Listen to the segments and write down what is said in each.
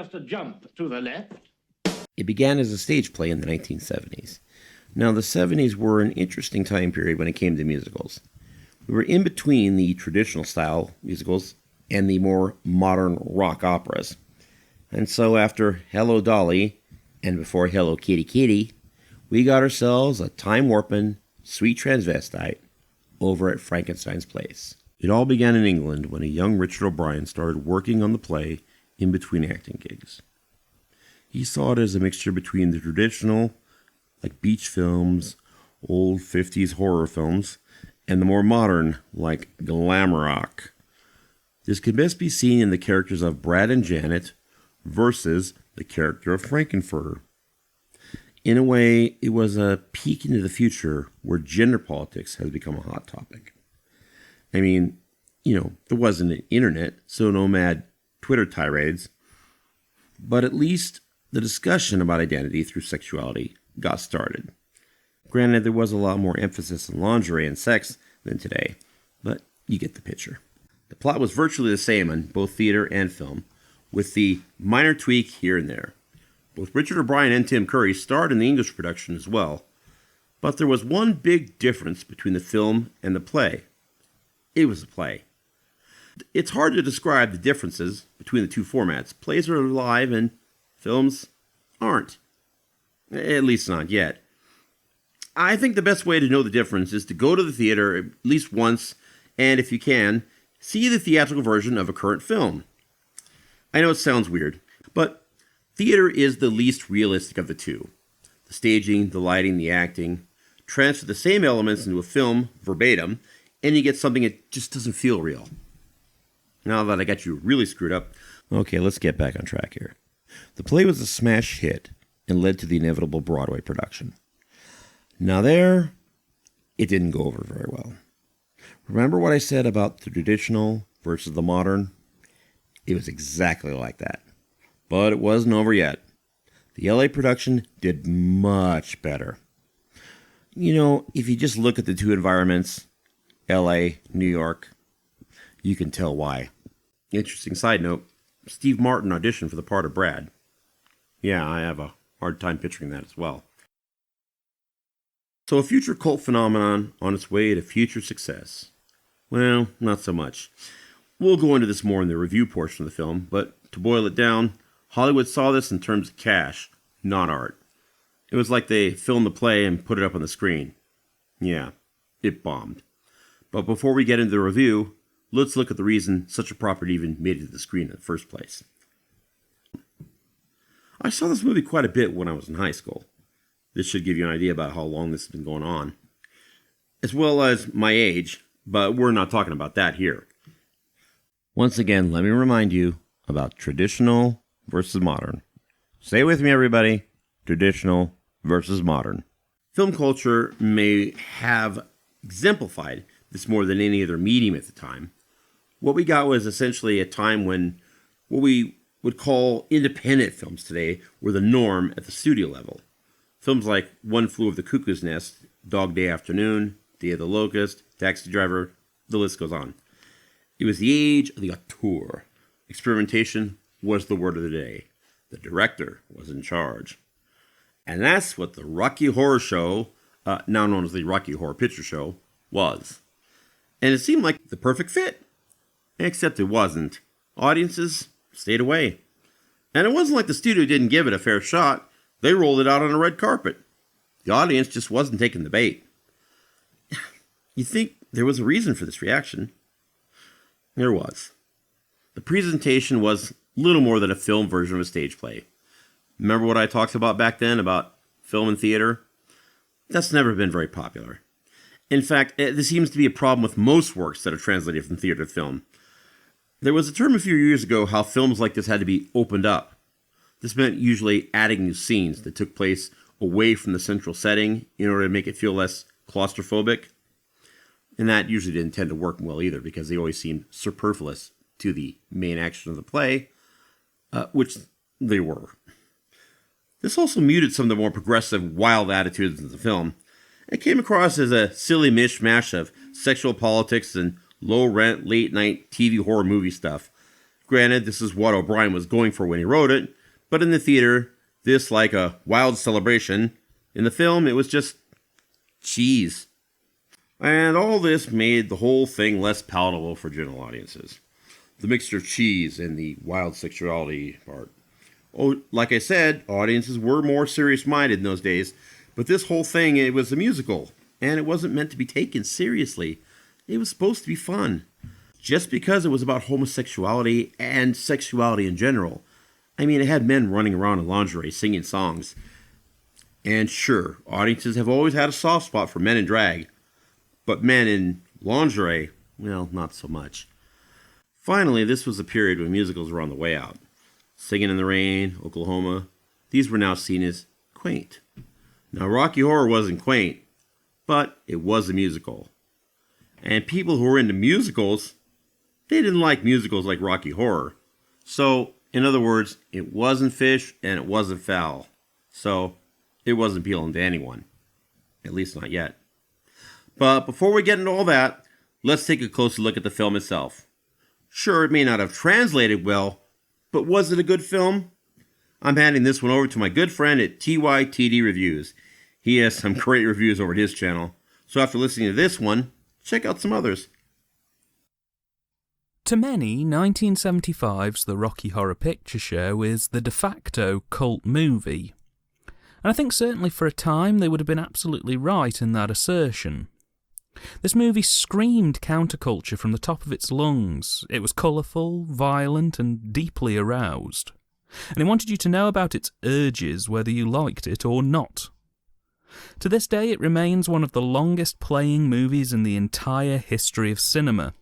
just a jump to the left. It began as a stage play in the 1970s. Now, the 70s were an interesting time period when it came to musicals. We were in between the traditional style musicals and the more modern rock operas. And so after Hello Dolly and before Hello Kitty Kitty, we got ourselves a time-warping, sweet transvestite over at Frankenstein's Place. It all began in England when a young Richard O'Brien started working on the play in between acting gigs. He saw it as a mixture between the traditional, like beach films, old 50s horror films, and the more modern, like glam rock. This can best be seen in the characters of Brad and Janet versus the character of Frankenfurter. In a way, it was a peek into the future where gender politics has become a hot topic. I mean, there wasn't an internet, so no mad Twitter tirades, but at least the discussion about identity through sexuality got started. Granted, there was a lot more emphasis on lingerie and sex than today, but you get the picture. The plot was virtually the same on both theater and film, with the minor tweak here and there. Both Richard O'Brien and Tim Curry starred in the English production as well, but there was one big difference between the film and the play. It was a play. It's hard to describe the differences between the two formats. Plays are live and films aren't. At least not yet. I think the best way to know the difference is to go to the theater at least once, and if you can, see the theatrical version of a current film. I know it sounds weird, but theater is the least realistic of the two. The staging, the lighting, the acting transfer the same elements into a film verbatim, and you get something that just doesn't feel real. Now that I got you really screwed up, okay, let's get back on track here. The play was a smash hit and led to the inevitable Broadway production. Now there, it didn't go over very well. Remember what I said about the traditional versus the modern? It was exactly like that. But it wasn't over yet. The LA production did much better. If you just look at the two environments, LA, New York, you can tell why. Interesting side note, Steve Martin auditioned for the part of Brad. Yeah, I have a hard time picturing that as well. So a future cult phenomenon on its way to future success. Well, not so much. We'll go into this more in the review portion of the film, but to boil it down, Hollywood saw this in terms of cash, not art. It was like they filmed the play and put it up on the screen. Yeah, it bombed. But before we get into the review, let's look at the reason such a property even made it to the screen in the first place. I saw this movie quite a bit when I was in high school. This should give you an idea about how long this has been going on, as well as my age, but we're not talking about that here. Once again, let me remind you about traditional versus modern. Say it with me, everybody. Traditional versus modern. Film culture may have exemplified this more than any other medium at the time. What we got was essentially a time when what we would call independent films today were the norm at the studio level. Films like One Flew Over the Cuckoo's Nest, Dog Day Afternoon, Day of the Locust, Taxi Driver, the list goes on. It was the age of the auteur. Experimentation was the word of the day. The director was in charge. And that's what the Rocky Horror Show, now known as the Rocky Horror Picture Show, was. And it seemed like the perfect fit. Except it wasn't. Audiences stayed away. And it wasn't like the studio didn't give it a fair shot. They rolled it out on a red carpet. The audience just wasn't taking the bait. You'd think there was a reason for this reaction. There was. The presentation was little more than a film version of a stage play. Remember what I talked about back then about film and theater? That's never been very popular. In fact, this seems to be a problem with most works that are translated from theater to film. There was a term a few years ago how films like this had to be opened up. This meant usually adding new scenes that took place away from the central setting in order to make it feel less claustrophobic. And that usually didn't tend to work well either because they always seemed superfluous to the main action of the play, which they were. This also muted some of the more progressive, wild attitudes in the film. It came across as a silly mishmash of sexual politics and low-rent, late-night TV horror movie stuff. Granted, this is what O'Brien was going for when he wrote it, but in the theater, this like a wild celebration. In the film, it was just cheese. And all this made the whole thing less palatable for general audiences. The mixture of cheese and the wild sexuality part. Oh, like I said, audiences were more serious-minded in those days, but this whole thing, it was a musical, and it wasn't meant to be taken seriously. It was supposed to be fun. Just because it was about homosexuality and sexuality in general. I mean, it had men running around in lingerie singing songs. And sure, audiences have always had a soft spot for men in drag. But men in lingerie, well, not so much. Finally, this was a period when musicals were on the way out. Singing in the Rain, Oklahoma, these were now seen as quaint. Now, Rocky Horror wasn't quaint, but it was a musical. And people who were into musicals, they didn't like musicals like Rocky Horror. So, in other words, it wasn't fish and it wasn't foul. So, it wasn't appealing to anyone. At least not yet. But before we get into all that, let's take a closer look at the film itself. Sure, it may not have translated well, but was it a good film? I'm handing this one over to my good friend at TYTD Reviews. He has some great reviews over at his channel. So after listening to this one, check out some others. To many, 1975's The Rocky Horror Picture Show is the de facto cult movie. And I think certainly for a time they would have been absolutely right in that assertion. This movie screamed counterculture from the top of its lungs. It was colourful, violent, and deeply aroused. And it wanted you to know about its urges, whether you liked it or not. To this day, it remains one of the longest-playing movies in the entire history of cinema,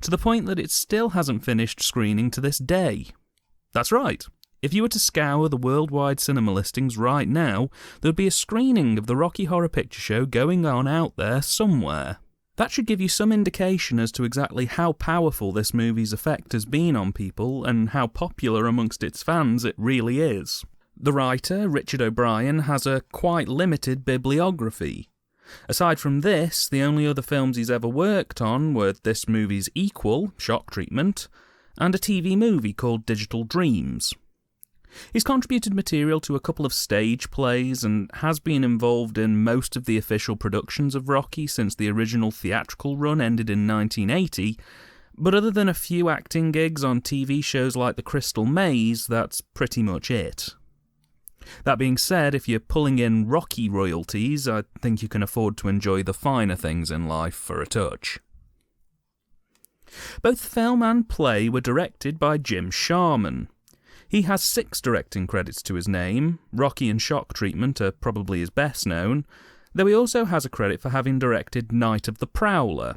to the point that it still hasn't finished screening to this day. That's right. If you were to scour the worldwide cinema listings right now, there'd be a screening of the Rocky Horror Picture Show going on out there somewhere. That should give you some indication as to exactly how powerful this movie's effect has been on people and how popular amongst its fans it really is. The writer, Richard O'Brien, has a quite limited bibliography. Aside from this, the only other films he's ever worked on were this movie's equal, Shock Treatment, and a TV movie called Digital Dreams. He's contributed material to a couple of stage plays and has been involved in most of the official productions of Rocky since the original theatrical run ended in 1980, but other than a few acting gigs on TV shows like The Crystal Maze, that's pretty much it. That being said, if you're pulling in Rocky royalties, I think you can afford to enjoy the finer things in life for a touch. Both film and play were directed by Jim Sharman. He has 6 directing credits to his name. Rocky and Shock Treatment are probably his best known, though he also has a credit for having directed Night of the Prowler.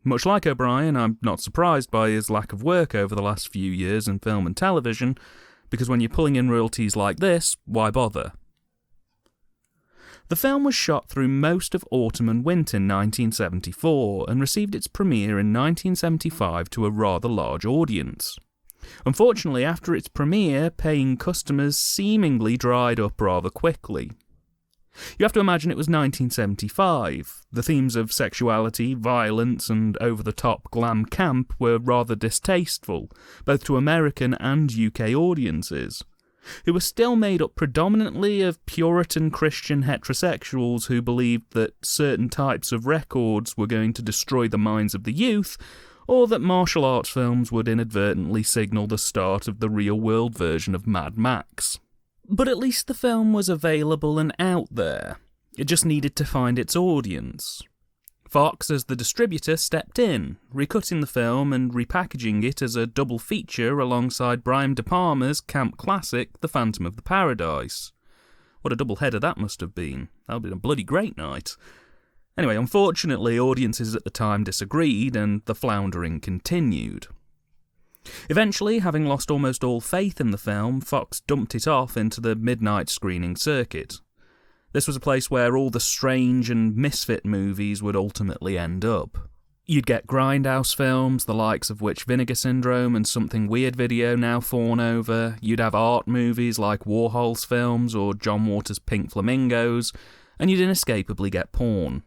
Much like O'Brien, I'm not surprised by his lack of work over the last few years in film and television, because when you're pulling in royalties like this, why bother? The film was shot through most of autumn and winter in 1974 and received its premiere in 1975 to a rather large audience. Unfortunately, after its premiere, paying customers seemingly dried up rather quickly. You have to imagine it was 1975. The themes of sexuality, violence, and over-the-top glam camp were rather distasteful, both to American and UK audiences, who were still made up predominantly of Puritan Christian heterosexuals who believed that certain types of records were going to destroy the minds of the youth, or that martial arts films would inadvertently signal the start of the real-world version of Mad Max. But at least the film was available and out there. It just needed to find its audience. Fox, as the distributor, stepped in, recutting the film and repackaging it as a double feature alongside Brian De Palma's camp classic, The Phantom of the Paradise. What a double header that must have been. That would have been a bloody great night. Anyway, unfortunately, audiences at the time disagreed, and the floundering continued. Eventually, having lost almost all faith in the film, Fox dumped it off into the midnight screening circuit. This was a place where all the strange and misfit movies would ultimately end up. You'd get grindhouse films, the likes of which Vinegar Syndrome and Something Weird Video now fawn over. You'd have art movies like Warhol's films or John Waters' Pink Flamingos, and you'd inescapably get porn.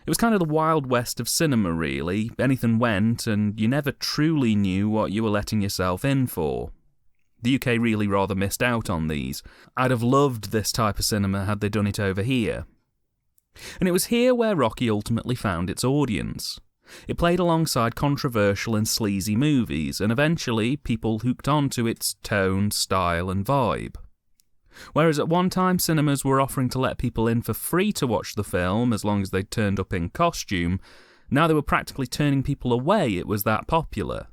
It was kind of the Wild West of cinema, really. Anything went, and you never truly knew what you were letting yourself in for. The UK really rather missed out on these. I'd have loved this type of cinema had they done it over here. And it was here where Rocky ultimately found its audience. It played alongside controversial and sleazy movies, and eventually people hooked onto its tone, style, and vibe. Whereas at one time cinemas were offering to let people in for free to watch the film as long as they turned up in costume, now they were practically turning people away. It was that popular.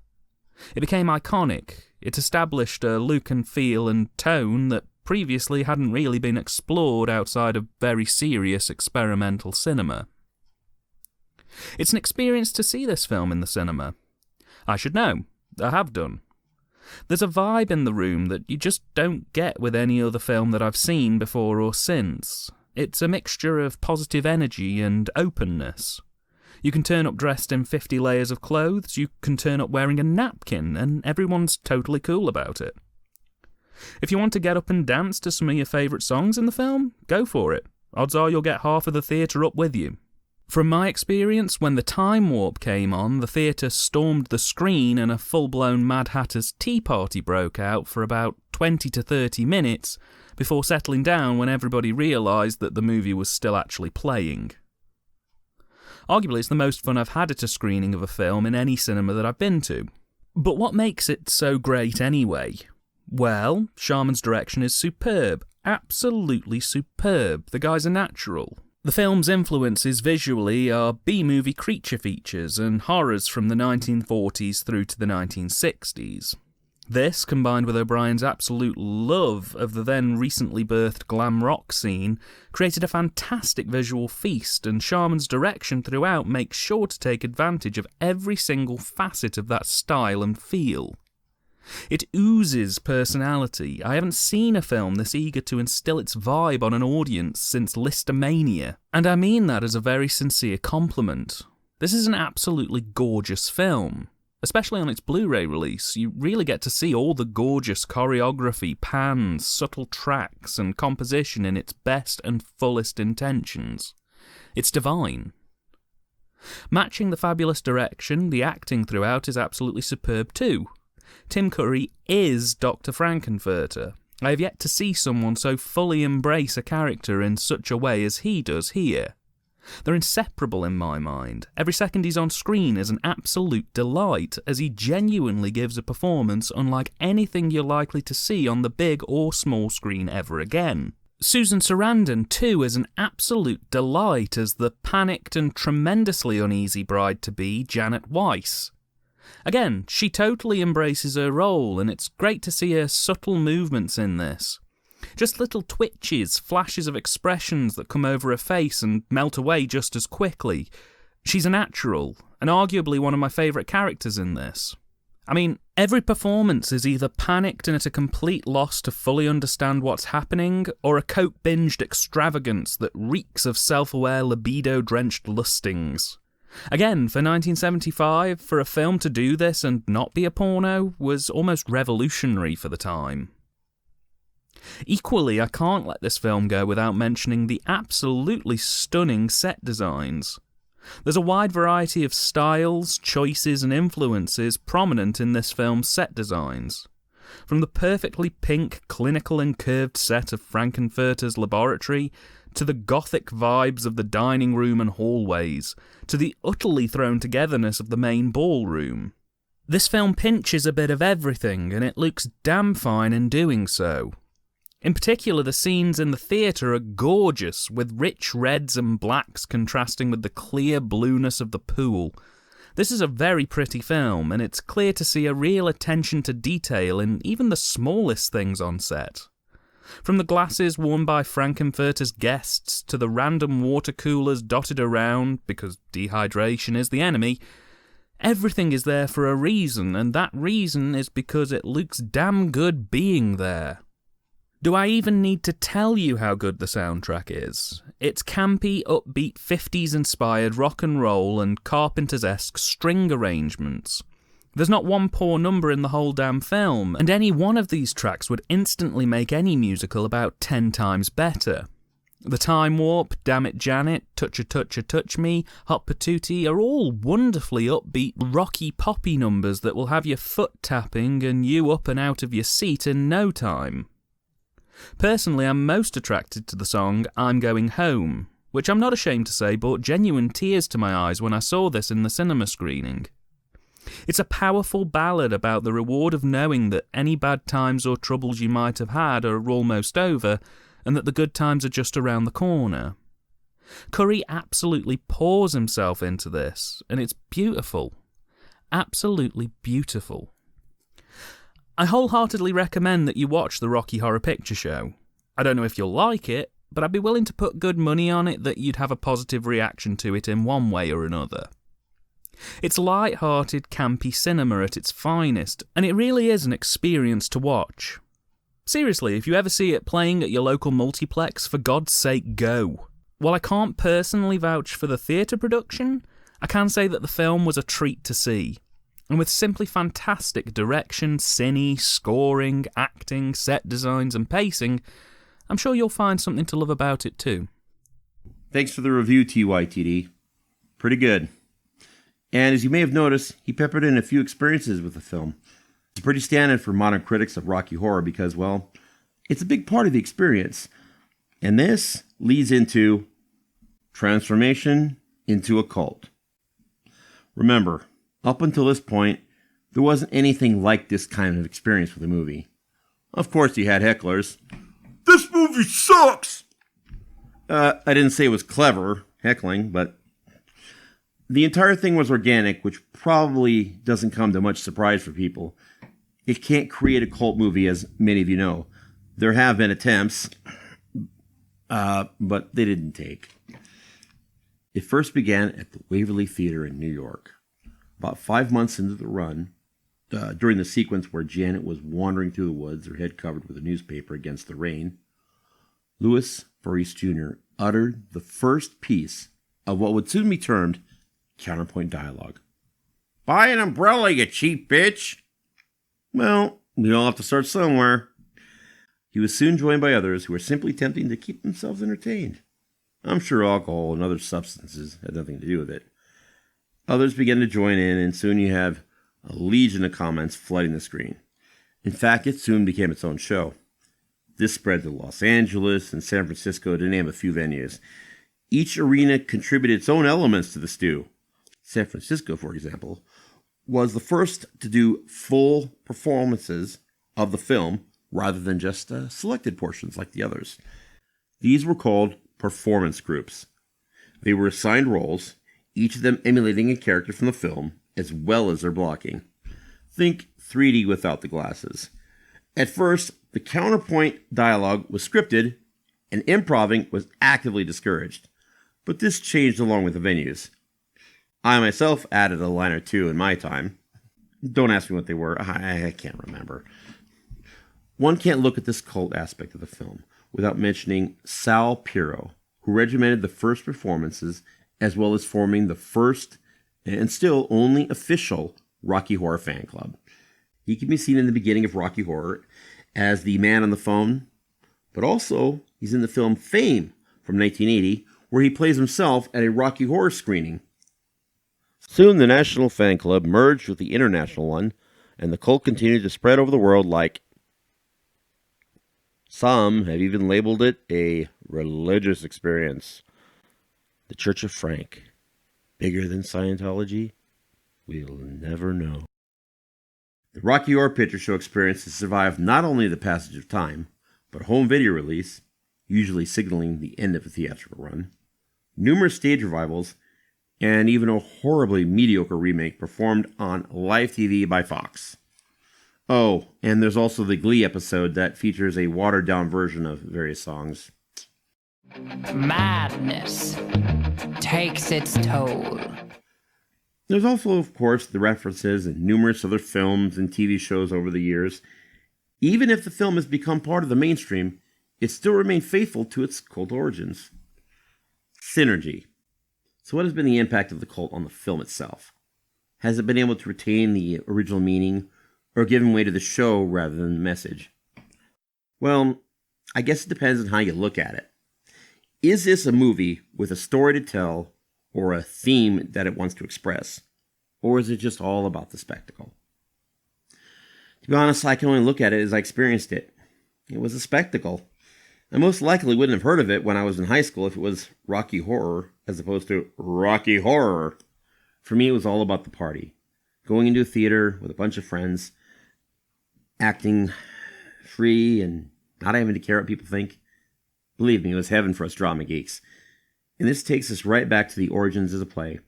It became iconic. It established a look and feel and tone that previously hadn't really been explored outside of very serious experimental cinema. It's an experience to see this film in the cinema. I should know. I have done. There's a vibe in the room that you just don't get with any other film that I've seen before or since. It's a mixture of positive energy and openness. You can turn up dressed in 50 layers of clothes, you can turn up wearing a napkin, and everyone's totally cool about it. If you want to get up and dance to some of your favourite songs in the film, go for it. Odds are you'll get half of the theatre up with you. From my experience, when the time warp came on, the theatre stormed the screen and a full-blown Mad Hatter's tea party broke out for about 20 to 30 minutes before settling down when everybody realised that the movie was still actually playing. Arguably, it's the most fun I've had at a screening of a film in any cinema that I've been to. But what makes it so great anyway? Well, Sharman's direction is superb. Absolutely superb. The guy's a natural. The film's influences visually are B-movie creature features and horrors from the 1940s through to the 1960s. This, combined with O'Brien's absolute love of the then recently birthed glam rock scene, created a fantastic visual feast, and Sharman's direction throughout makes sure to take advantage of every single facet of that style and feel. It oozes personality. I haven't seen a film this eager to instill its vibe on an audience since Listomania, and I mean that as a very sincere compliment. This is an absolutely gorgeous film. Especially on its Blu-ray release, you really get to see all the gorgeous choreography, pans, subtle tracks, and composition in its best and fullest intentions. It's divine. Matching the fabulous direction, the acting throughout is absolutely superb too. Tim Curry is Dr. Frankenfurter. I have yet to see someone so fully embrace a character in such a way as he does here. They're inseparable in my mind. Every second he's on screen is an absolute delight, as he genuinely gives a performance unlike anything you're likely to see on the big or small screen ever again. Susan Sarandon, too, is an absolute delight as the panicked and tremendously uneasy bride-to-be Janet Weiss. Again, she totally embraces her role, and it's great to see her subtle movements in this. Just little twitches, flashes of expressions that come over her face and melt away just as quickly. She's a natural, and arguably one of my favourite characters in this. I mean, every performance is either panicked and at a complete loss to fully understand what's happening, or a coke-binged extravagance that reeks of self-aware libido-drenched lustings. Again, for 1975, for a film to do this and not be a porno was almost revolutionary for the time. Equally, I can't let this film go without mentioning the absolutely stunning set designs. There's a wide variety of styles, choices and influences prominent in this film's set designs. From the perfectly pink, clinical and curved set of Frankenfurter's laboratory, to the gothic vibes of the dining room and hallways, to the utterly thrown togetherness of the main ballroom. This film pinches a bit of everything, and it looks damn fine in doing so. In particular, the scenes in the theatre are gorgeous, with rich reds and blacks contrasting with the clear blueness of the pool. This is a very pretty film, and it's clear to see a real attention to detail in even the smallest things on set. From the glasses worn by Frankenfurter's guests to the random water coolers dotted around, because dehydration is the enemy, everything is there for a reason, and that reason is because it looks damn good being there. Do I even need to tell you how good the soundtrack is? It's campy, upbeat, 50s-inspired rock and roll and Carpenters-esque string arrangements. There's not one poor number in the whole damn film, and any one of these tracks would instantly make any musical about 10 times better. The Time Warp, Damn It Janet, Touch Me, Hot Patootie are all wonderfully upbeat, rocky poppy numbers that will have your foot tapping and you up and out of your seat in no time. Personally, I'm most attracted to the song I'm Going Home, which I'm not ashamed to say brought genuine tears to my eyes when I saw this in the cinema screening. It's a powerful ballad about the reward of knowing that any bad times or troubles you might have had are almost over, and that the good times are just around the corner. Curry absolutely pours himself into this, and it's beautiful. Absolutely beautiful. I wholeheartedly recommend that you watch the Rocky Horror Picture Show. I don't know if you'll like it, but I'd be willing to put good money on it that you'd have a positive reaction to it in one way or another. It's light-hearted, campy cinema at its finest, and it really is an experience to watch. Seriously, if you ever see it playing at your local multiplex, for God's sake, go. While I can't personally vouch for the theatre production, I can say that the film was a treat to see. And with simply fantastic direction, cine, scoring, acting, set designs and pacing, I'm sure you'll find something to love about it too. Thanks for the review, TYTD. Pretty good. And as you may have noticed, he peppered in a few experiences with the film. It's pretty standard for modern critics of Rocky Horror because, well, it's a big part of the experience. And this leads into transformation into a cult. Remember, up until this point, there wasn't anything like this kind of experience with the movie. Of course, you had hecklers. This movie sucks! I didn't say it was clever, heckling, but the entire thing was organic, which probably doesn't come to much surprise for people. It can't create a cult movie, as many of you know. There have been attempts, but they didn't take. It first began at the Waverly Theater in New York. About 5 months into the run, during the sequence where Janet was wandering through the woods, her head covered with a newspaper against the rain, Louis Maurice Jr. uttered the first piece of what would soon be termed counterpoint dialogue. "Buy an umbrella, you cheap bitch!" Well, we all have to start somewhere. He was soon joined by others who were simply attempting to keep themselves entertained. I'm sure alcohol and other substances had nothing to do with it. Others began to join in, and soon you have a legion of comments flooding the screen. In fact, it soon became its own show. This spread to Los Angeles and San Francisco, to name a few venues. Each arena contributed its own elements to the stew. San Francisco, for example, was the first to do full performances of the film rather than just selected portions like the others. These were called performance groups. They were assigned roles, each of them emulating a character from the film as well as their blocking. Think 3D without the glasses. At first, the counterpoint dialogue was scripted and improving was actively discouraged, but this changed along with the venues. I myself added a line or two in my time. Don't ask me what they were. I can't remember. One can't look at this cult aspect of the film without mentioning Sal Piro, who regimented the first performances as well as forming the first and still only official Rocky Horror fan club. He can be seen in the beginning of Rocky Horror as the man on the phone, but also he's in the film Fame from 1980, where he plays himself at a Rocky Horror screening. Soon the national fan club merged with the international one, and the cult continued to spread over the world like... Some have even labeled it a religious experience. The Church of Frank. Bigger than Scientology? We'll never know. The Rocky Horror Picture Show experience has survived not only the passage of time, but home video release, usually signaling the end of a theatrical run, numerous stage revivals, and even a horribly mediocre remake performed on live TV by Fox. Oh, and there's also the Glee episode that features a watered-down version of various songs. Madness takes its toll. There's also, of course, the references in numerous other films and TV shows over the years. Even if the film has become part of the mainstream, it still remained faithful to its cult origins. Synergy. So what has been the impact of the cult on the film itself? Has it been able to retain the original meaning or given way to the show rather than the message? Well, I guess it depends on how you look at it. Is this a movie with a story to tell or a theme that it wants to express? Or is it just all about the spectacle? To be honest, I can only look at it as I experienced it. It was a spectacle. I most likely wouldn't have heard of it when I was in high school if it was Rocky Horror as opposed to Rocky Horror. For me, it was all about the party. Going into a theater with a bunch of friends, acting free and not having to care what people think. Believe me, it was heaven for us drama geeks. And this takes us right back to the origins as a play.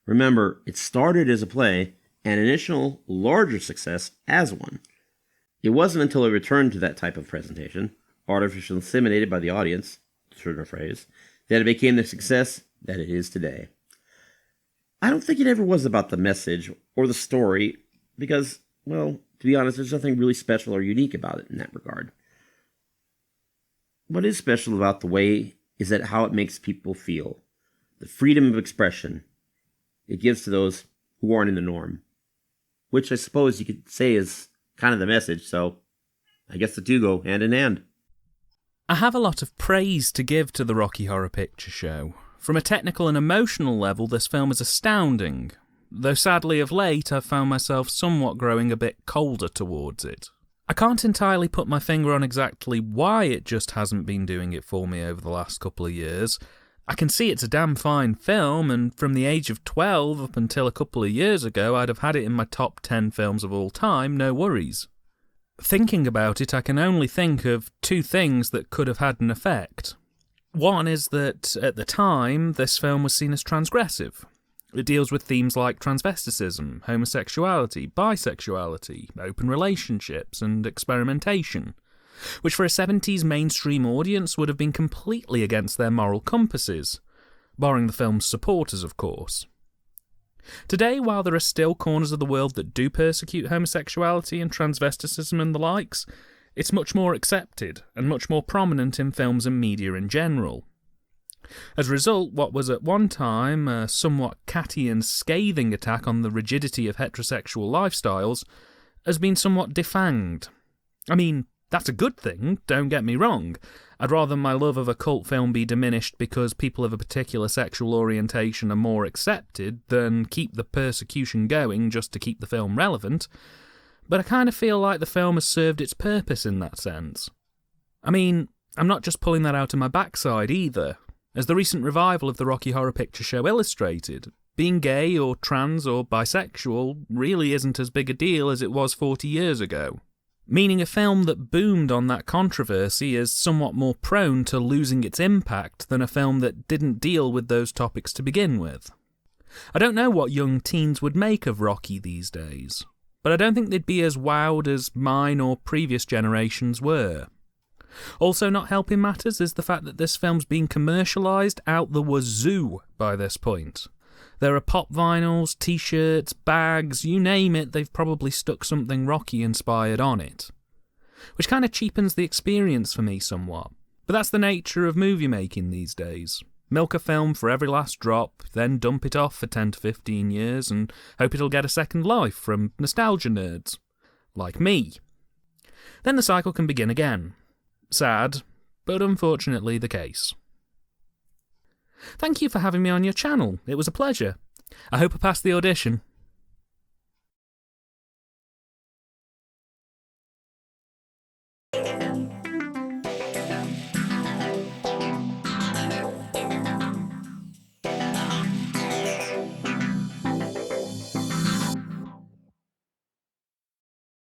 Remember, it started as a play and initial larger success as one. It wasn't until it returned to that type of presentation, artificially inseminated by the audience, to turn a phrase, that it became the success that it is today. I don't think it ever was about the message or the story because, well, to be honest, there's nothing really special or unique about it in that regard. What is special about the way is that how it makes people feel. The freedom of expression it gives to those who aren't in the norm. Which I suppose you could say is kind of the message, so I guess the two go hand in hand. I have a lot of praise to give to the Rocky Horror Picture Show. From a technical and emotional level, this film is astounding, though sadly of late I've found myself somewhat growing a bit colder towards it. I can't entirely put my finger on exactly why it just hasn't been doing it for me over the last couple of years. I can see it's a damn fine film, and from the age of 12 up until a couple of years ago, I'd have had it in my top 10 films of all time, no worries. Thinking about it, I can only think of two things that could have had an effect. One is that, at the time, this film was seen as transgressive. It deals with themes like transvesticism, homosexuality, bisexuality, open relationships, and experimentation, which for a 70s mainstream audience would have been completely against their moral compasses, barring the film's supporters, of course. Today, while there are still corners of the world that do persecute homosexuality and transvesticism and the likes, it's much more accepted and much more prominent in films and media in general. As a result, what was at one time a somewhat catty and scathing attack on the rigidity of heterosexual lifestyles has been somewhat defanged. I mean, that's a good thing, don't get me wrong. I'd rather my love of a cult film be diminished because people of a particular sexual orientation are more accepted than keep the persecution going just to keep the film relevant, but I kind of feel like the film has served its purpose in that sense. I mean, I'm not just pulling that out of my backside either. As the recent revival of the Rocky Horror Picture Show illustrated, being gay or trans or bisexual really isn't as big a deal as it was 40 years ago. Meaning a film that boomed on that controversy is somewhat more prone to losing its impact than a film that didn't deal with those topics to begin with. I don't know what young teens would make of Rocky these days, but I don't think they'd be as wowed as mine or previous generations were. Also not helping matters is the fact that this film's been commercialised out the wazoo by this point. There are pop vinyls, t-shirts, bags, you name it, they've probably stuck something Rocky-inspired on it. Which kind of cheapens the experience for me somewhat. But that's the nature of movie making these days. Milk a film for every last drop, then dump it off for 10 to 15 years and hope it'll get a second life from nostalgia nerds. Like me. Then the cycle can begin again. Sad, but unfortunately the case. Thank you for having me on your channel. It was a pleasure. I hope I passed the audition.